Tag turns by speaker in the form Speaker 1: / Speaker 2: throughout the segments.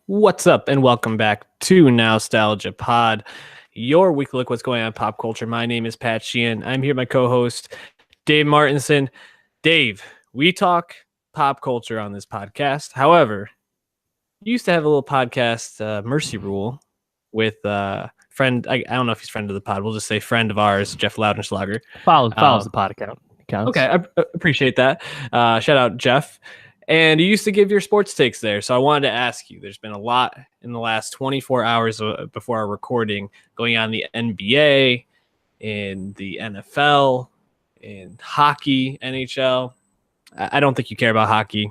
Speaker 1: What's up, and welcome back to Nowstalgia Pod, your weekly look what's going on in pop culture. My name is Pat Sheehan. I'm here with my co-host, Dave Martinson. Dave, we talk pop culture on this podcast. However, we used to have a little podcast, Mercy Rule, with friend. I don't know if he's friend of the pod. We'll just say friend of ours, Jeff Loudenschlager.
Speaker 2: Follows the pod account. Counts.
Speaker 1: Okay, I appreciate that. Shout out Jeff. And you used to give your sports takes there. So I wanted to ask you, there's been a lot in the last 24 hours before our recording going on in the NBA, in the NFL, in hockey, NHL. I don't think you care about hockey.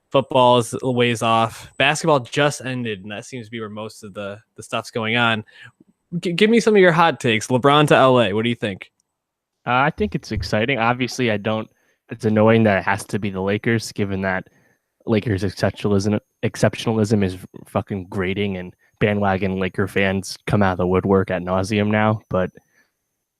Speaker 1: Football is a ways off. Basketball just ended, and that seems to be where most of the stuff's going on. Give me some of your hot takes. LeBron to LA. What do you think?
Speaker 2: I think it's exciting. Obviously, it's annoying that it has to be the Lakers, given that Lakers exceptionalism is fucking grating, and bandwagon Laker fans come out of the woodwork ad nauseum now. But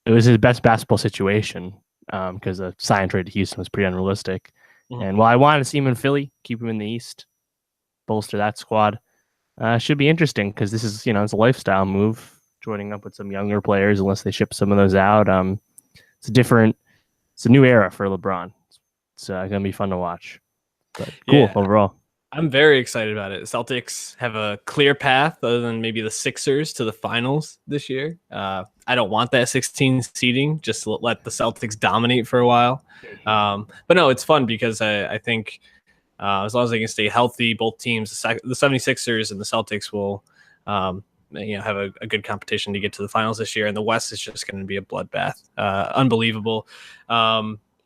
Speaker 2: it was his best basketball situation because the sign trade to Houston was pretty unrealistic. Mm-hmm. And while I wanted to see him in Philly, keep him in the East, bolster that squad, should be interesting because this is it's a lifestyle move, joining up with some younger players unless they ship some of those out. It's a new era for LeBron. It's going to be fun to watch. But cool overall.
Speaker 1: I'm very excited about it. Celtics have a clear path other than maybe the Sixers to the finals this year. I don't want that 16 seeding. Just let the Celtics dominate for a while. But no, it's fun because I think as long as they can stay healthy, both teams, the 76ers and the Celtics will have a good competition to get to the finals this year. And the West is just going to be a bloodbath. Unbelievable.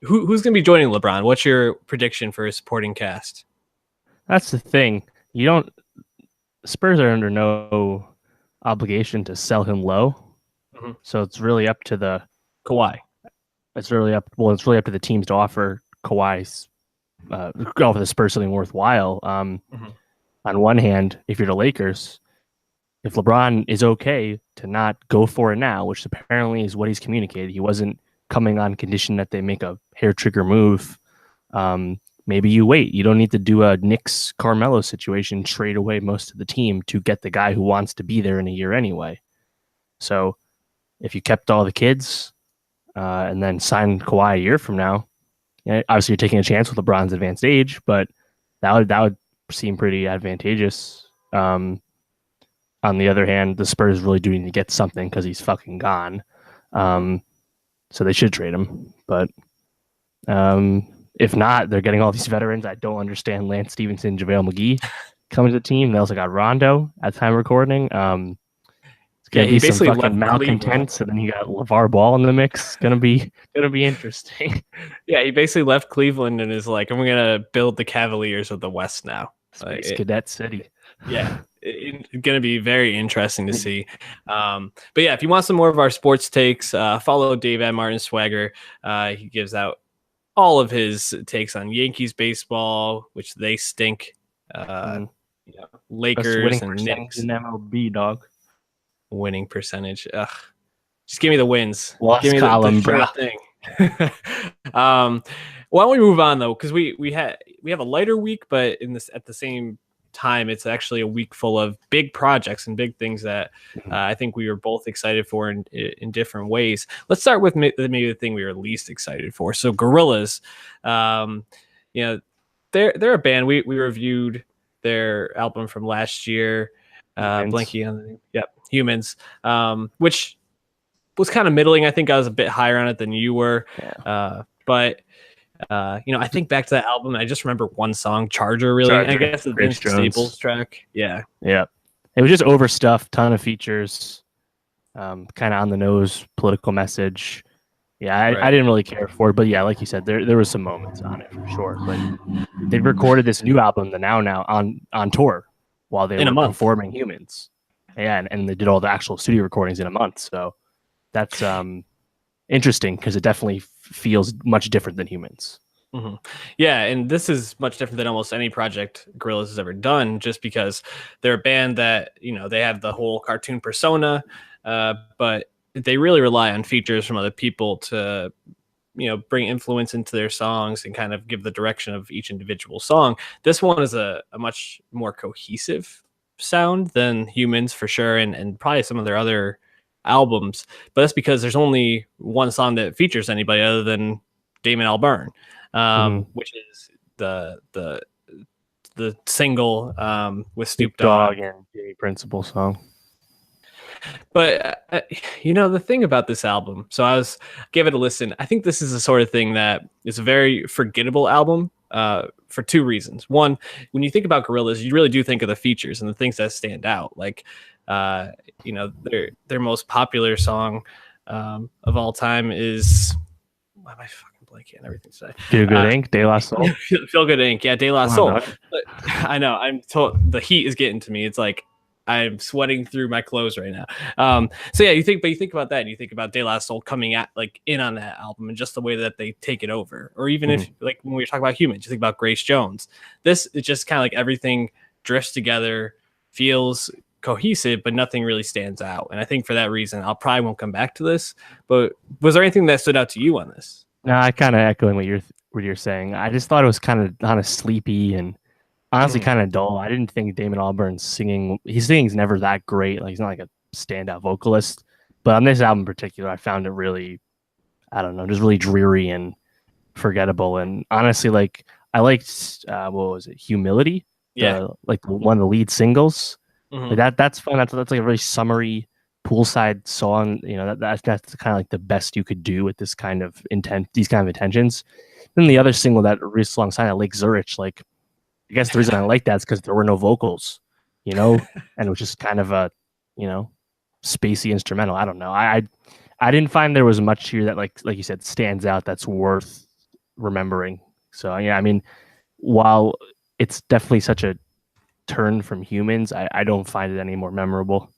Speaker 1: Who's going to be joining LeBron? What's your prediction for his supporting cast?
Speaker 2: That's the thing. Spurs are under no obligation to sell him low. Mm-hmm. So it's really up to the
Speaker 1: Kawhi.
Speaker 2: It's really up to the teams to offer Kawhi's offer the Spurs something worthwhile. On one hand, if you're the Lakers, if LeBron is okay to not go for it now, which apparently is what he's communicated, he wasn't coming on condition that they make a hair trigger move. Maybe you wait. You don't need to do a Knicks Carmelo situation, trade away most of the team to get the guy who wants to be there in a year anyway. So if you kept all the kids and then signed Kawhi a year from now, obviously you're taking a chance with LeBron's advanced age, but that would seem pretty advantageous. On the other hand, the Spurs really do need to get something because he's fucking gone. So they should trade him. But if not, they're getting all these veterans. I don't understand Lance Stevenson, JaVale McGee coming to the team. They also got Rondo at time recording. It's going to be some fucking malcontents, and then you got LeVar Ball in the mix. It's gonna be interesting.
Speaker 1: Yeah, he basically left Cleveland and is like, I'm going to build the Cavaliers of the West now.
Speaker 2: Space Cadet City.
Speaker 1: Yeah. It's going to be very interesting to see. But yeah, if you want some more of our sports takes, follow Dave at Martin Swagger. He gives out all of his takes on Yankees baseball, which they stink. Lakers and Knicks.
Speaker 2: In MLB, dog.
Speaker 1: Winning percentage. Ugh. Just give me the wins.
Speaker 2: Lost
Speaker 1: give me
Speaker 2: column,
Speaker 1: the
Speaker 2: bro.
Speaker 1: thing. Why don't we move on though? Because we have a lighter week, but at the same time, it's actually a week full of big projects and big things that I think we were both excited for in different ways. Let's start with maybe the thing we were least excited for. So Gorillaz, they're a band. We reviewed their album from last year. Blanky on the name. Yep, Humans, which was kind of middling. I think I was a bit higher on it than you were. Yeah. But I think back to that album. I just remember one song, Charger, really. I guess the Vince Staples track. Yeah.
Speaker 2: Yeah. It was just overstuffed, ton of features, kind of on the nose, political message. Yeah, I didn't really care for it. But yeah, like you said, there was some moments on it for sure. But they recorded this new album, the Now on tour while they were performing Humans. Yeah, and they did all the actual studio recordings in a month. So that's interesting because it definitely feels much different than Humans.
Speaker 1: Mm-hmm. Yeah, and this is much different than almost any project Gorillaz has ever done, just because they're a band that, they have the whole cartoon persona, but they really rely on features from other people to, bring influence into their songs and kind of give the direction of each individual song. This one is a much more cohesive sound than Humans for sure, and probably some of their other albums. But that's because there's only one song that features anybody other than Damon Albarn, which is the single with Snoop Dogg
Speaker 2: and Jimmy Principal song.
Speaker 1: But the thing about this album, so gave it a listen. I think this is the sort of thing that is a very forgettable album for two reasons. One, when you think about Gorillaz, you really do think of the features and the things that stand out. Like, their most popular song of all time is, why am I fucking blanking on everything today?
Speaker 2: Feel Good Inc. De La Soul.
Speaker 1: Feel Good Inc. Yeah, De La Soul. But, I know. I'm told the heat is getting to me. It's like I'm sweating through my clothes right now. So yeah, you think about that, and you think about De La Soul coming in on that album, and just the way that they take it over. Or even if, like, when we were talking about Humans, you think about Grace Jones. This is just kind of like everything drifts together, feels cohesive, but nothing really stands out. And I think for that reason, I'll probably won't come back to this. But was there anything that stood out to you on this?
Speaker 2: No, I kind of echoing what you're saying. I just thought it was kind of sleepy and honestly kind of dull. I didn't think Damon Albarn's singing. His singing's never that great. Like, he's not like a standout vocalist. But on this album in particular, I found it really, I don't know, just really dreary and forgettable. And honestly, like, I liked what was it, Humility?
Speaker 1: Yeah,
Speaker 2: one of the lead singles. Like that's fun. That's like a really summery poolside song. That's kind of like the best you could do with this kind of these kind of intentions. Then the other single that released alongside it, Lake Zurich, like, I guess the reason I like that is because there were no vocals, and it was just kind of a, spacey instrumental. I don't know. I didn't find there was much here that like you said stands out that's worth remembering. So yeah, I mean, while it's definitely such a turn from Humans, I don't find it any more memorable.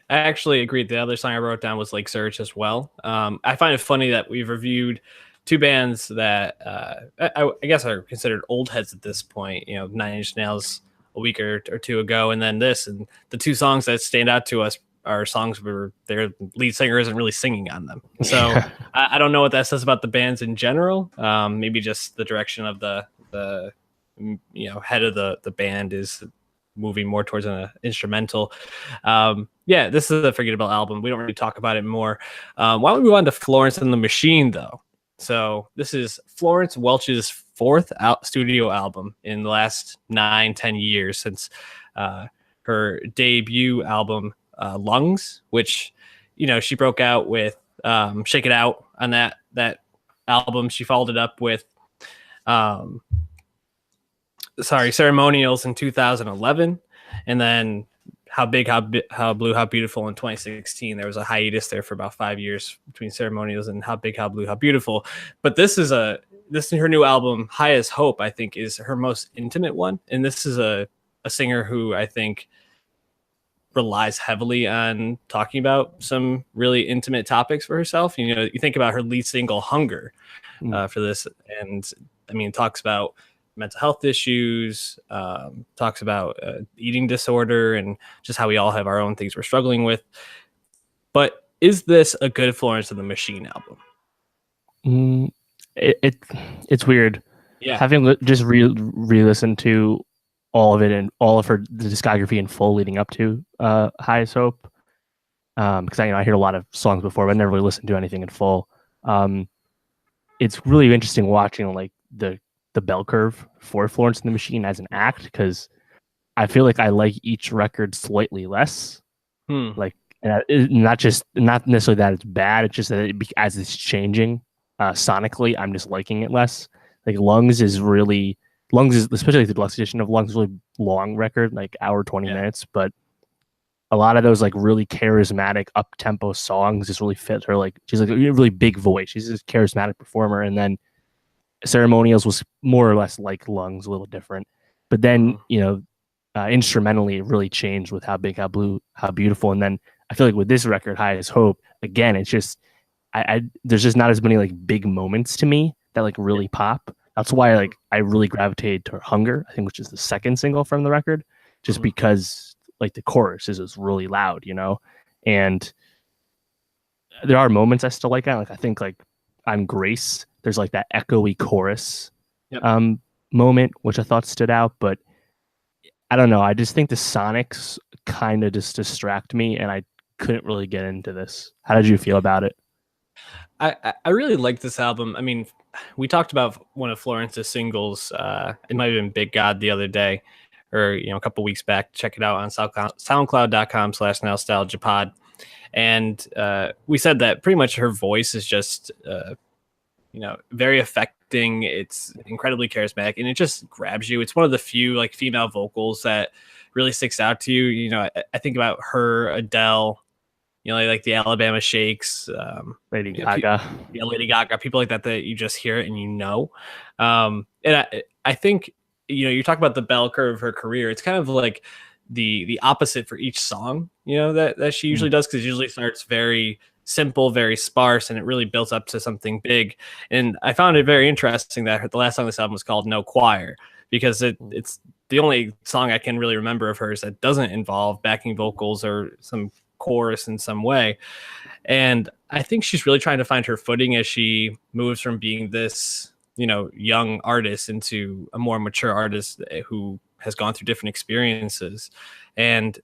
Speaker 1: I actually agreed. The other song I wrote down was Lake Zurich as well. I find it funny that we've reviewed two bands that I guess are considered old heads at this point. 9 Inch Nails a week or two ago, and then this, and the two songs that stand out to us are songs where their lead singer isn't really singing on them. So I don't know what that says about the bands in general. Maybe just the direction of the head of the band is moving more towards an instrumental. Yeah, this is a forgettable album. We don't really talk about it more. Why don't we move on to Florence and the Machine, though? So this is Florence Welch's fourth studio album in the last 9-10 years since her debut album, Lungs, which, she broke out with Shake It Out on that album. She followed it up with Ceremonials in 2011, and then How Big, How Blue, How Beautiful in 2016. There was a hiatus there for about 5 years between Ceremonials and How Big, How Blue, How Beautiful. But this is her new album, High as Hope, I think, is her most intimate one. And this is a singer who I think relies heavily on talking about some really intimate topics for herself. You think about her lead single, Hunger, for this, and I mean, talks about mental health issues, talks about eating disorder, and just how we all have our own things we're struggling with. But is this a good Florence and the Machine album?
Speaker 2: It's weird.
Speaker 1: Yeah.
Speaker 2: Having just re-listened to all of it and all of the discography in full leading up to High as Hope, because I hear a lot of songs before, but I never really listened to anything in full. It's really interesting watching like the bell curve for Florence and the Machine as an act, because I feel like I like each record slightly less. Like, not necessarily that it's bad, it's just that as it's changing sonically, I'm just liking it less. Like Lungs is especially the deluxe edition of Lungs, really long record, like hour 20 minutes, but a lot of those like really charismatic up tempo songs just really fit her. Like, she's like a really big voice, she's a charismatic performer. And then Ceremonials was more or less like Lungs, a little different, but then instrumentally it really changed with How Big, How Blue, How Beautiful. And then I feel like with this record, High as Hope, again, it's just there's just not as many like big moments to me that like really pop. That's why I really gravitated to Hunger, I think, which is the second single from the record, just because like the chorus is really loud, and there are moments I still like. I think like on Grace, there's like that echoey chorus moment, which I thought stood out. But I don't know. I just think the Sonics kind of just distract me, and I couldn't really get into this. How did you feel about it?
Speaker 1: I really like this album. I mean, we talked about one of Florence's singles. It might have been Big God the other day, or a couple weeks back. Check it out on SoundCloud.com/nostalgiapod. And we said that pretty much her voice is just very affecting. It's incredibly charismatic, and it just grabs you. It's one of the few like female vocals that really sticks out to you. I think about her, Adele, like the Alabama Shakes,
Speaker 2: Lady Gaga.
Speaker 1: Lady Gaga, people like that you just hear it and and I think you talk about the bell curve of her career. It's kind of like the opposite for each song, that she usually does, because it usually starts very simple, very sparse, and it really builds up to something big. And I found it very interesting that the last song of this album was called No Choir, because it's the only song I can really remember of hers that doesn't involve backing vocals or some chorus in some way. And I think she's really trying to find her footing as she moves from being this young artist into a more mature artist who has gone through different experiences. And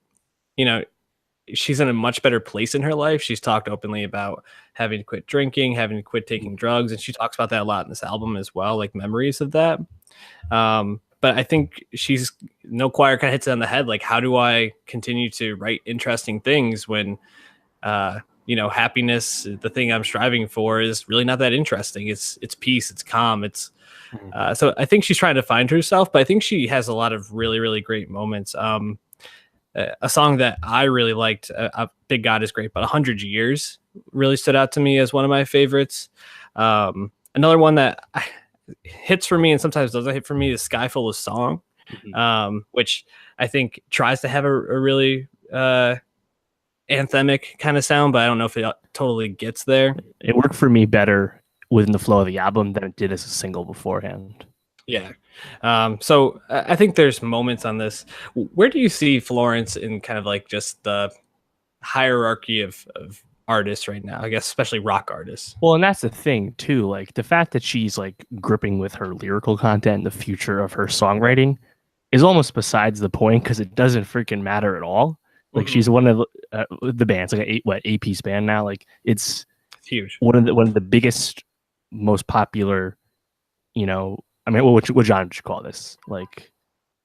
Speaker 1: she's in a much better place in her life. She's talked openly about having to quit drinking, having to quit taking drugs, and she talks about that a lot in this album as well, like memories of that. But I think No Choir kind of hits it on the head. Like, how do I continue to write interesting things when, happiness, the thing I'm striving for, is really not that interesting. It's peace. It's calm. So I think she's trying to find herself, but I think she has a lot of really, really great moments. A song that I really liked, Big God is great, but 100 Years really stood out to me as one of my favorites. Another one that hits for me and sometimes doesn't hit for me is Sky Full of Song, which I think tries to have a really anthemic kind of sound, but I don't know if it totally gets there.
Speaker 2: It worked for me better within the flow of the album than it did as a single beforehand.
Speaker 1: Yeah. So I think there's moments on this. Where do you see Florence in kind of like just the hierarchy of artists right now? I guess especially rock artists.
Speaker 2: Well, and that's the thing too. Like the fact that she's like gripping with her lyrical content and the future of her songwriting is almost besides the point, because it doesn't freaking matter at all. Like she's one of the bands, like a 8-piece band now. Like it's
Speaker 1: huge.
Speaker 2: One of the biggest, most popular. I mean, what genre would you call this? Like,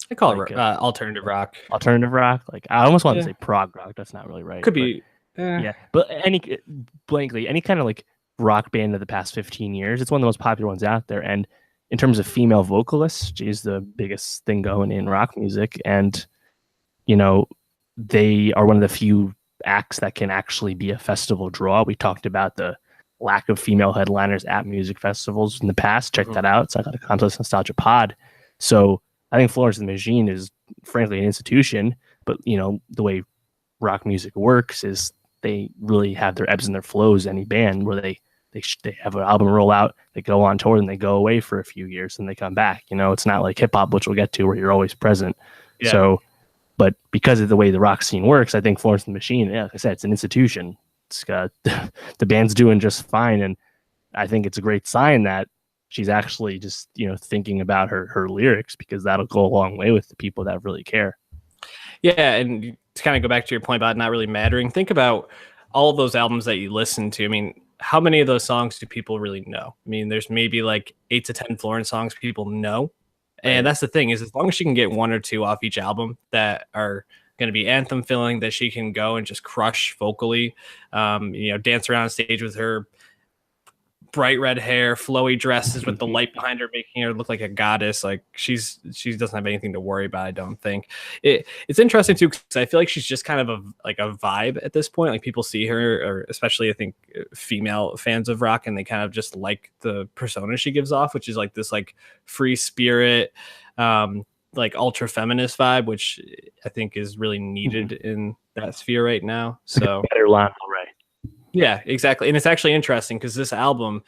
Speaker 1: I call it alternative rock.
Speaker 2: Alternative rock. Like, I almost want to say prog rock. That's not really right.
Speaker 1: Could be.
Speaker 2: Yeah, but any kind of like rock band of the past 15 years, it's one of the most popular ones out there. And in terms of female vocalists, she's the biggest thing going in rock music. And they are one of the few acts that can actually be a festival draw. We talked about the lack of female headliners at music festivals in the past. Check that out. It's like a Complex Nostalgia Pod. So I think Florence the Machine is frankly an institution, but the way rock music works is they really have their ebbs and their flows. Any band where they have an album roll out, they go on tour, and they go away for a few years and they come back. It's not like hip hop, which we'll get to, where you're always present. Yeah. So, but because of the way the rock scene works, I think Florence the Machine, like I said, it's an institution. It's got the band's doing just fine, and I think it's a great sign that she's actually just thinking about her lyrics, because that'll go a long way with the people that really care.
Speaker 1: Yeah, and to kind of go back to your point about not really mattering, think about all of those albums that you listen to. I mean, how many of those songs do people really know? I mean, there's maybe like 8 to 10 Florence songs people know, and that's the thing, is as long as she can get 1 or 2 off each album that are going to be anthem filling, that she can go and just crush vocally, dance around on stage with her bright red hair, flowy dresses with the light behind her, making her look like a goddess. Like she doesn't have anything to worry about. I don't think it's interesting too, because I feel like she's just kind of a vibe at this point. Like people see her, or especially I think female fans of rock, and they kind of just like the persona she gives off, which is like this like free spirit, like ultra feminist vibe, which I think is really needed in that sphere right now. So
Speaker 2: better Lana Del Rey.
Speaker 1: Yeah, exactly. And it's actually interesting because this album,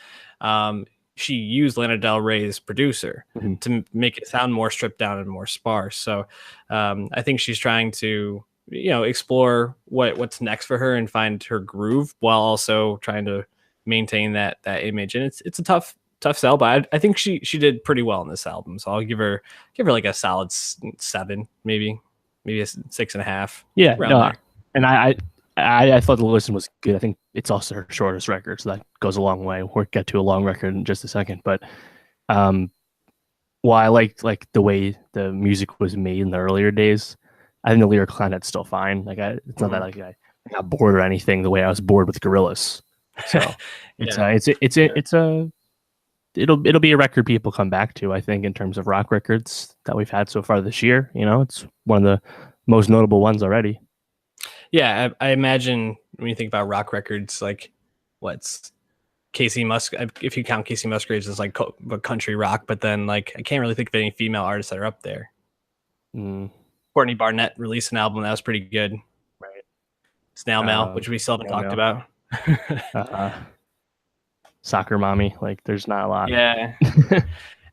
Speaker 1: she used Lana Del Rey's producer to make it sound more stripped down and more sparse. So I think she's trying to, explore what's next for her and find her groove while also trying to maintain that image. And it's a tough tough sell, but I think she did pretty well on this album. So I'll give her like a solid 7, maybe a 6.5.
Speaker 2: Yeah, no,
Speaker 1: there.
Speaker 2: And I thought the listen was good. I think it's also her shortest record, so that goes a long way. We'll get to a long record in just a second, but while I liked like the way the music was made in the earlier days, I think the lyric content's still fine. Like it's not that like I got bored or anything the way I was bored with Gorillaz. So it'll be a record people come back to, I think, in terms of rock records that we've had so far this year. You know, it's one of the most notable ones already.
Speaker 1: Yeah, I imagine when you think about rock records, like what's Casey Musgraves, if you count Casey Musgraves as like country rock, but then like I can't really think of any female artists that are up there. Courtney Barnett released an album that was pretty good.
Speaker 2: Right.
Speaker 1: Snail Mail, which we still haven't talked about.
Speaker 2: Soccer Mommy, like there's not a lot.
Speaker 1: Yeah.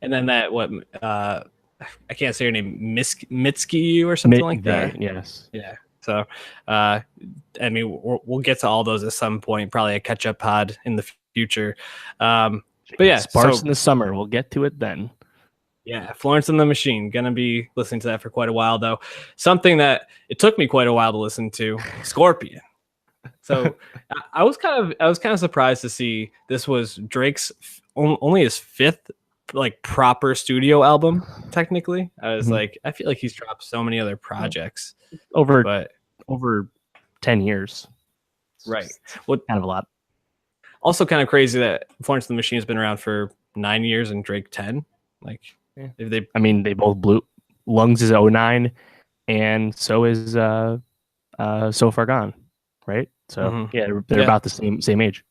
Speaker 1: And then that I can't say her name, Mitski or something like that.
Speaker 2: Yes.
Speaker 1: Yeah. So, I mean, we'll get to all those at some point, probably a catch-up pod in the future. But yeah,
Speaker 2: Sparse in the summer. We'll get to it then.
Speaker 1: Yeah, Florence and the Machine. Gonna be listening to that for quite a while, though. Something that it took me quite a while to listen to, Scorpion. So I was kind of surprised to see this was Drake's only his 5th like proper studio album. Technically, I was like, I feel like he's dropped so many other projects over
Speaker 2: 10 years.
Speaker 1: Right. Well,
Speaker 2: kind of a lot.
Speaker 1: Also, kind of crazy that Florence and the Machine has been around for 9 years and Drake 10. Like,
Speaker 2: they both blew. Lungs is 09, and so is So Far Gone, right? So they're about the same age.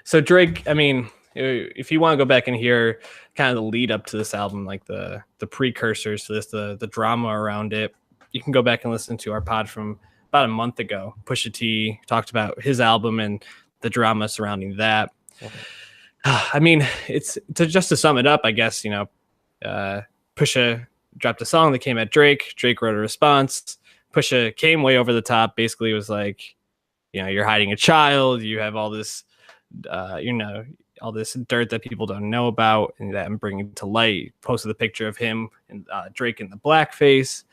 Speaker 1: So Drake, I mean, if you want to go back and hear kind of the lead up to this album, like the precursors to this, the drama around it, you can go back and listen to our pod from about a month ago. Pusha T talked about his album and the drama surrounding that. I mean, it's just to sum it up, I guess, Pusha dropped a song that came at Drake. Drake wrote a response. Pusha came way over the top. Basically, was like, you're hiding a child. You have all this, all this dirt that people don't know about, and that I'm bringing to light. Posted the picture of him and Drake in the blackface,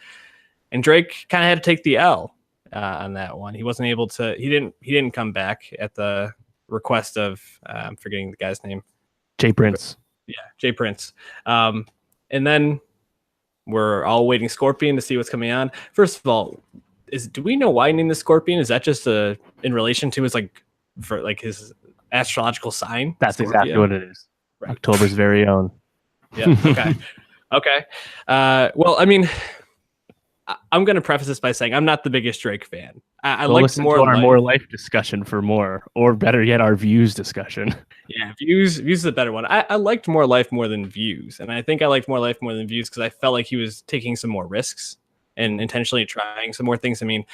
Speaker 1: and Drake kind of had to take the L on that one. He wasn't able to. He didn't come back at the request of I'm forgetting the guy's name.
Speaker 2: Jay Prince.
Speaker 1: Yeah, Jay Prince. And then we're all waiting Scorpion to see what's coming on. First of all, do we know why he named the Scorpion? Is that just in relation to his astrological sign?
Speaker 2: That's
Speaker 1: Scorpio?
Speaker 2: Exactly what it is. Right. October's very own.
Speaker 1: Yeah. Okay. Okay. Well, I mean, I'm going to preface this by saying I'm not the biggest Drake fan. I like
Speaker 2: more life discussion for more, or better yet, our views discussion.
Speaker 1: Yeah, views is a better one. I liked More Life more than Views, and I think I liked More Life more than Views because I felt like he was taking some more risks and intentionally trying some more things. I mean,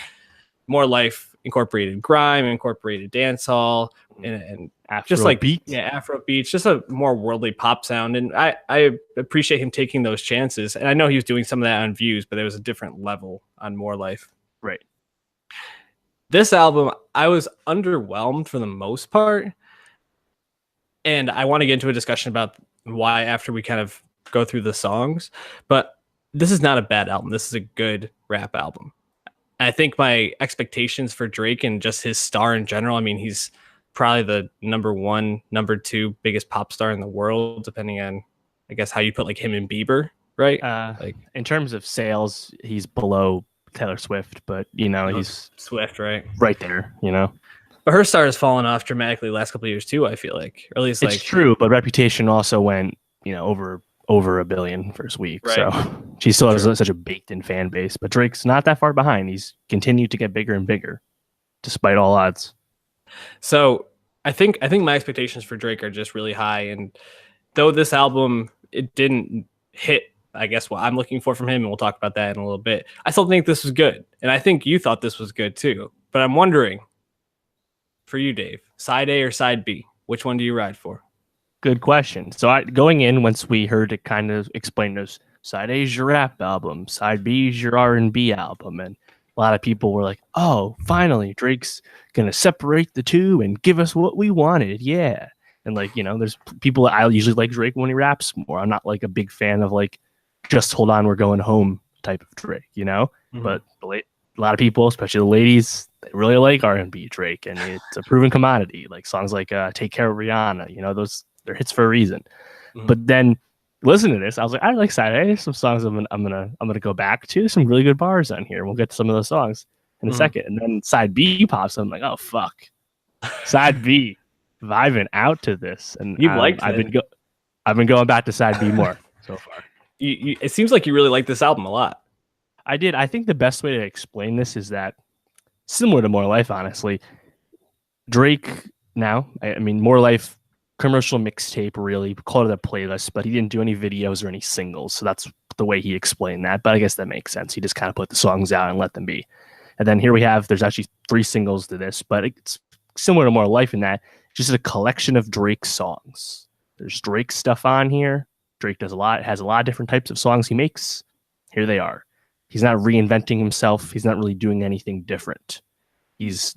Speaker 1: More Life incorporated grime, incorporated dancehall, and
Speaker 2: Afro
Speaker 1: just like
Speaker 2: beats.
Speaker 1: Yeah, Afro beats, just a more worldly pop sound. And I appreciate him taking those chances. And I know he was doing some of that on Views, but it was a different level on More Life.
Speaker 2: Right.
Speaker 1: This album, I was underwhelmed for the most part. And I want to get into a discussion about why after we kind of go through the songs. But this is not a bad album. This is a good rap album. I think my expectations for Drake and just his star in general, I mean, he's probably the number 1, number 2 biggest pop star in the world, depending on, I guess, how you put like him and Bieber, right?
Speaker 2: Like in terms of sales, he's below Taylor Swift, but he's
Speaker 1: Swift, right
Speaker 2: there,
Speaker 1: But her star has fallen off dramatically the last couple of years too, I feel like. Or at least
Speaker 2: it's true, but Reputation also went, over 1 billion first week. Right. So she still has such a baked-in fan base. But Drake's not that far behind. He's continued to get bigger and bigger, despite all odds.
Speaker 1: So I think my expectations for Drake are just really high. And though this album, it didn't hit, I guess, what I'm looking for from him, and we'll talk about that in a little bit, I still think this was good. And I think you thought this was good too. But I'm wondering, for you, Dave, side A or side B, which one do you ride for?
Speaker 2: Good question. So going in, once we heard it kind of explain this, side A is your rap album, side B is your R&B album, and a lot of people were like, oh, finally, Drake's going to separate the two and give us what we wanted. Yeah. And like, there's people I usually like Drake when he raps more. I'm not like a big fan of like just hold on, we're going home type of Drake, But a lot of people, especially the ladies, they really like R&B Drake, and it's a proven commodity. Like songs like "Take Care of Rihanna," those they're hits for a reason. But then listen to this, I was like, I like side A. Some songs I'm gonna go back to. There's some really good bars on here. We'll get to some of those songs in a second. And then side B pops. I'm like, oh fuck, side B, vibing out to this. And
Speaker 1: you liked
Speaker 2: I've been going back to side B more so far.
Speaker 1: It seems like you really like this album a lot.
Speaker 2: I did. I think the best way to explain this is that, similar to More Life, honestly, Drake now, I mean, More Life commercial mixtape, really, call it a playlist, but he didn't do any videos or any singles. So that's the way he explained that. But I guess that makes sense. He just kind of put the songs out and let them be. And then here there's actually 3 singles to this, but it's similar to More Life in that just a collection of Drake songs. There's Drake stuff on here. Drake has a lot of different types of songs he makes. Here they are. He's not reinventing himself. He's not really doing anything different. Scorpion is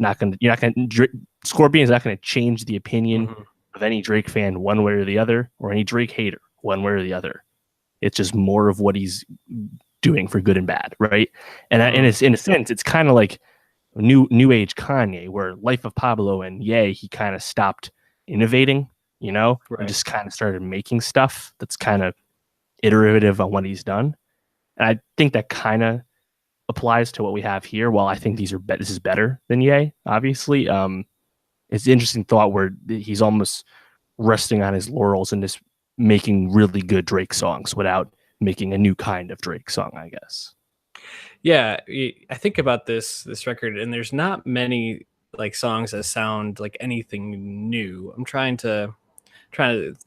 Speaker 2: not going to change the opinion of any Drake fan one way or the other, or any Drake hater one way or the other. It's just more of what he's doing for good and bad, right? And in a sense, it's kind of like new age Kanye, where Life of Pablo and Ye, he kind of stopped innovating, and just kind of started making stuff that's kind of iterative on what he's done. And I think that kind of applies to what we have here. While I think this is better than Ye, obviously, it's an interesting thought where he's almost resting on his laurels and just making really good Drake songs without making a new kind of Drake song, I guess.
Speaker 1: Yeah, I think about this record, and there's not many like songs that sound like anything new. I'm trying to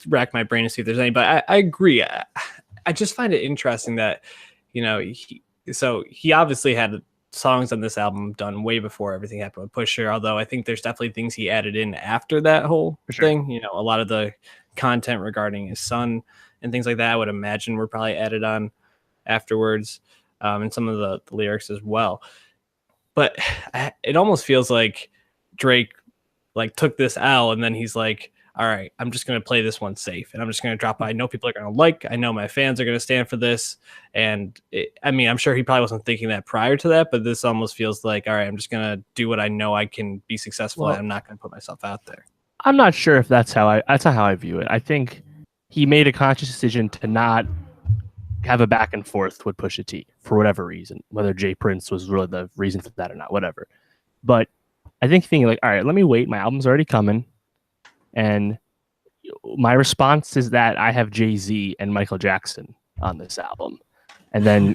Speaker 1: rack my brain to see if there's any, but I agree. I just find it interesting that he obviously had songs on this album done way before everything happened with Pusha, although I think there's definitely things he added in after that whole thing. A lot of the content regarding his son and things like that, I would imagine, were probably added on afterwards, and some of the lyrics as well. But it almost feels like Drake like took this L, and then he's like, all right, I'm just going to play this one safe, and I'm just going to drop it. I know people are going to like, I know my fans are going to stand for this. And I'm sure he probably wasn't thinking that prior to that, but this almost feels like, all right, I'm just going to do what I know I can be successful at. I'm not going to put myself out there.
Speaker 2: I'm not sure if that's not how I view it. I think he made a conscious decision to not have a back and forth with Pusha T for whatever reason, whether Jay Prince was really the reason for that or not, whatever. But I think thinking like, all right, let me wait. My album's already coming. And my response is that I have Jay-Z and Michael Jackson on this album. And then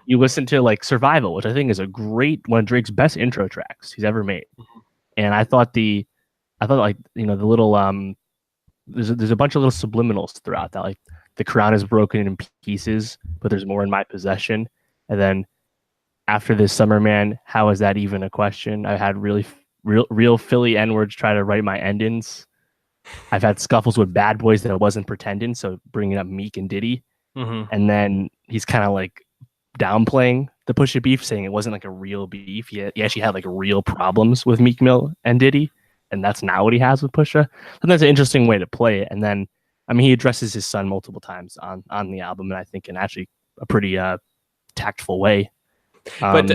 Speaker 2: you listen to like Survival, which I think is one of Drake's best intro tracks he's ever made. And I thought the little there's a bunch of little subliminals throughout that, like the crown is broken in pieces, but there's more in my possession. And then after this summer, man, how is that even a question? I had real Philly N-words try to write my endings. I've had scuffles with bad boys that I wasn't pretending, so bringing up Meek and Diddy. And then he's kind of like downplaying the Pusha beef, saying it wasn't like a real beef. He actually had like real problems with Meek Mill and Diddy, and that's not what he has with Pusha. And that's an interesting way to play it. And then, he addresses his son multiple times on the album, and I think in actually a pretty tactful way.
Speaker 1: But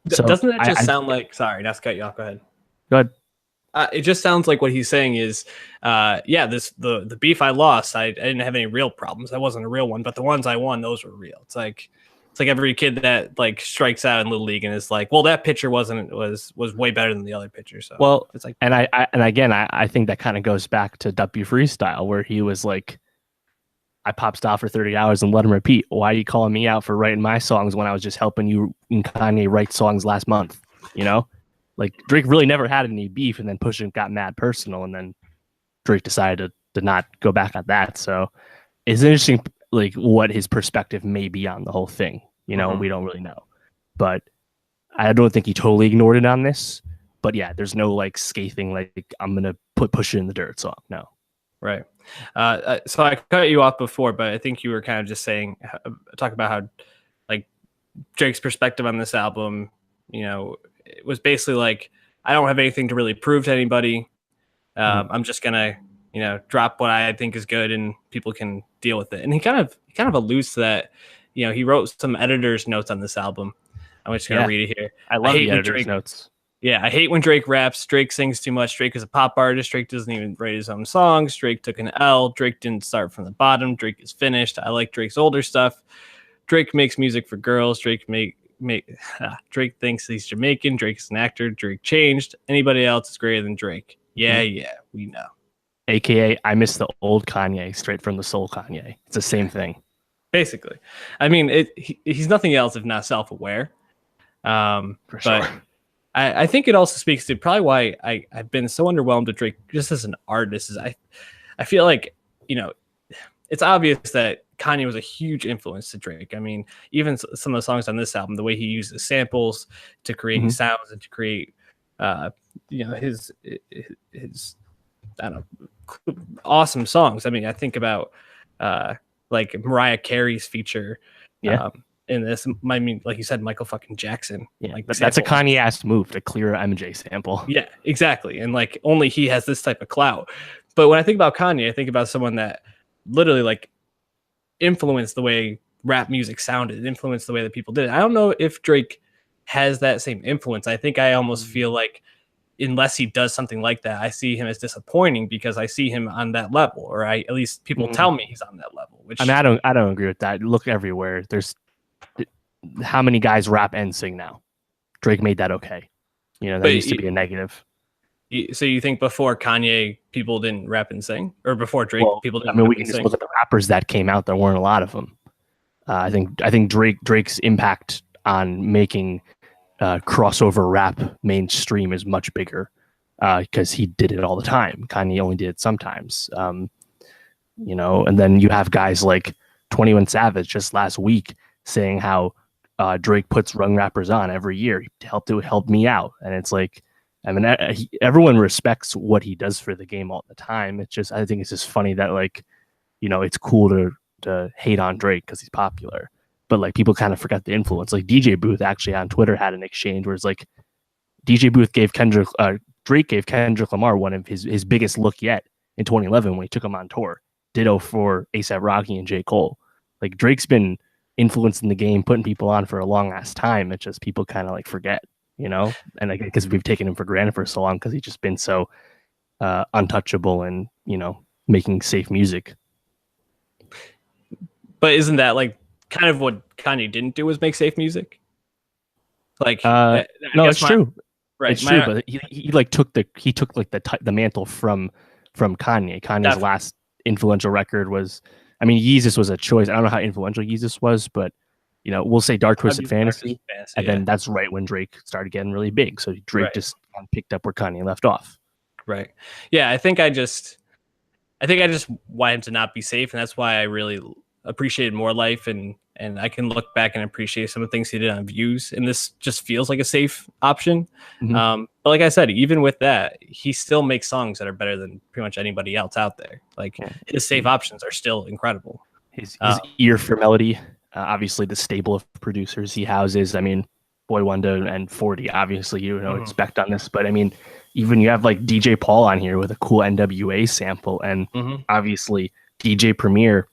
Speaker 1: doesn't that just sound like? Sorry, not to cut you off. Go ahead.
Speaker 2: Go ahead.
Speaker 1: It just sounds like what he's saying is, the beef I lost, I didn't have any real problems. That wasn't a real one, but the ones I won, those were real. It's like every kid that like strikes out in Little League and is like, well, that pitcher was way better than the other pitcher. So it's like,
Speaker 2: and I think that kind of goes back to W Freestyle, where he was like, I pop style for 30 hours and let him repeat. Why are you calling me out for writing my songs when I was just helping you and Kanye write songs last month? Like Drake really never had any beef, and then Pusha got mad personal, and then Drake decided to not go back at that. So it's interesting, like what his perspective may be on the whole thing. We don't really know, but I don't think he totally ignored it on this. But yeah, there's no like scathing, like I'm gonna put Pusha in the dirt song. No,
Speaker 1: right. So I cut you off before, but I think you were kind of just saying, talk about how like Drake's perspective on this album, it was basically like, I don't have anything to really prove to anybody. I'm just gonna drop what I think is good and people can deal with it. And he kind of alludes to that. He wrote some editor's notes on this album. I'm just gonna read it here.
Speaker 2: I love the editor's notes.
Speaker 1: Yeah, I hate when Drake raps. Drake sings too much. Drake is a pop artist. Drake doesn't even write his own songs. Drake took an L. Drake didn't start from the bottom. Drake is finished. I like Drake's older stuff. Drake makes music for girls. Drake Drake thinks he's Jamaican. Drake is an actor. Drake changed. Anybody else is greater than Drake. Yeah, we know.
Speaker 2: AKA, I miss the old Kanye, straight from the soul Kanye. It's the same thing.
Speaker 1: Basically. I mean, he's nothing else if not self-aware.
Speaker 2: For sure.
Speaker 1: But I think it also speaks to probably why I've been so underwhelmed with Drake just as an artist. Is I feel like, it's obvious that Kanye was a huge influence to Drake. I mean, even some of the songs on this album, the way he uses samples to create sounds and to create, his I don't know, awesome songs. I mean, I think about like Mariah Carey's feature. In this, I mean, like you said, Michael fucking Jackson.
Speaker 2: Yeah, like that's a Kanye ass move to clear MJ sample.
Speaker 1: Yeah, exactly. And like only he has this type of clout. But when I think about Kanye, I think about someone that literally like influenced the way rap music sounded, influenced the way that people did it. I don't know if Drake has that same influence. I think I almost feel like unless he does something like that, I see him as disappointing because I see him on that level, or at least people tell me he's on that level. Which
Speaker 2: I mean, I don't agree with that. Look everywhere. There's how many guys rap and sing now? Drake made that okay. That used to be a negative.
Speaker 1: So you think before Kanye, people didn't rap and sing, or before Drake, people didn't?
Speaker 2: I mean, we can just look at the rappers that came out. There weren't a lot of them. I think Drake's impact on making crossover rap mainstream is much bigger because he did it all the time. Kanye only did it sometimes. And then you have guys like 21 Savage just last week saying how Drake puts young rappers on every year. He helped me out. And it's like, I mean, everyone respects what he does for the game all the time. It's just, I think it's just funny that like, it's cool to hate on Drake because he's popular, but like people kind of forget the influence. Like DJ Booth actually on Twitter had an exchange where it's like DJ Booth gave Drake gave Kendrick Lamar one of his biggest look yet in 2011 when he took him on tour. Ditto for A$AP Rocky and J. Cole. Like Drake's been influencing the game, putting people on for a long ass time. It's just people kind of like forget, and like because we've taken him for granted for so long because he's just been so untouchable and making safe music. But
Speaker 1: isn't that like kind of what Kanye didn't do was make safe music? Like
Speaker 2: no, it's true. Right, it's true. But he took the mantle from Kanye. Kanye's last influential record was. I mean, Yeezus was a choice. I don't know how influential Yeezus was, but we'll say Dark Twisted Fantasy, and then that's right when Drake started getting really big. So Drake just picked up where Kanye left off.
Speaker 1: Right. Yeah, I think I just want him to not be safe, and that's why I really appreciated More Life, and I can look back and appreciate some of the things he did on Views, and this just feels like a safe option. But like I said, even with that, he still makes songs that are better than pretty much anybody else out there. Like his safe options are still incredible.
Speaker 2: His ear for melody, obviously the stable of producers he houses. I mean, Boy Wonder and 40, obviously you expect on this, but I mean, even you have like DJ Paul on here with a cool NWA sample, and obviously DJ Premier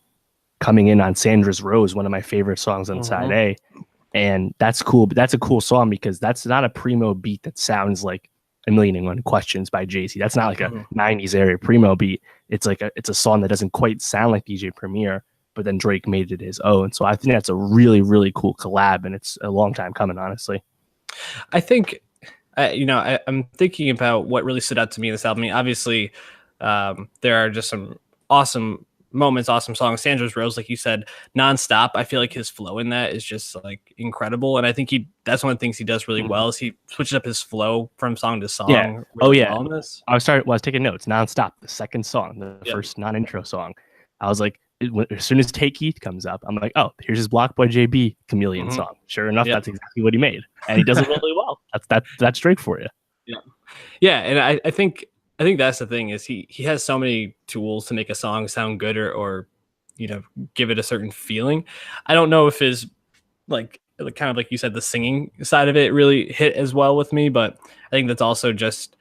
Speaker 2: coming in on Sandra's Rose, one of my favorite songs on side A. And that's cool. But that's a cool song because that's not a Primo beat that sounds like A Million and One Questions by Jay-Z. That's not like a 90s era Primo beat. It's like it's a song that doesn't quite sound like DJ Premier, but then Drake made it his own. So I think that's a really, really cool collab, and it's a long time coming, honestly.
Speaker 1: I think, I'm thinking about what really stood out to me in this album. I mean, obviously, there are just some awesome moments, awesome songs. Sandra's Rose, like you said, nonstop. I feel like his flow in that is just like incredible, and I think that's one of the things he does really well is he switches up his flow from song to song.
Speaker 2: Yeah. Really I was taking notes. Nonstop, the second song, the first non-intro song. I was like, as soon as Take Heat comes up, I'm like, oh, here's his Block Boy JB Chameleon song. Sure enough, that's exactly what he made, and he does it really well. That's Drake for you.
Speaker 1: Yeah, and I think that's the thing is he has so many tools to make a song sound good or give it a certain feeling. I don't know if his like kind of like you said, the singing side of it really hit as well with me, but I think that's also just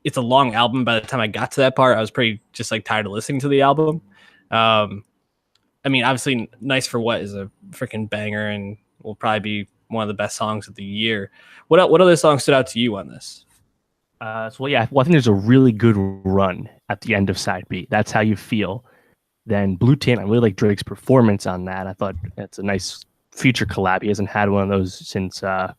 Speaker 1: it's a long album. By the time I got to that part, I was pretty just like tired of listening to the album. I mean, obviously, Nice for What is a freaking banger and will probably be one of the best songs of the year. What other songs stood out to you on this?
Speaker 2: I think there's a really good run at the end of side B. That's How You Feel. Then Blue Tint, I really like Drake's performance on that. I thought it's a nice feature collab. He hasn't had one of those since that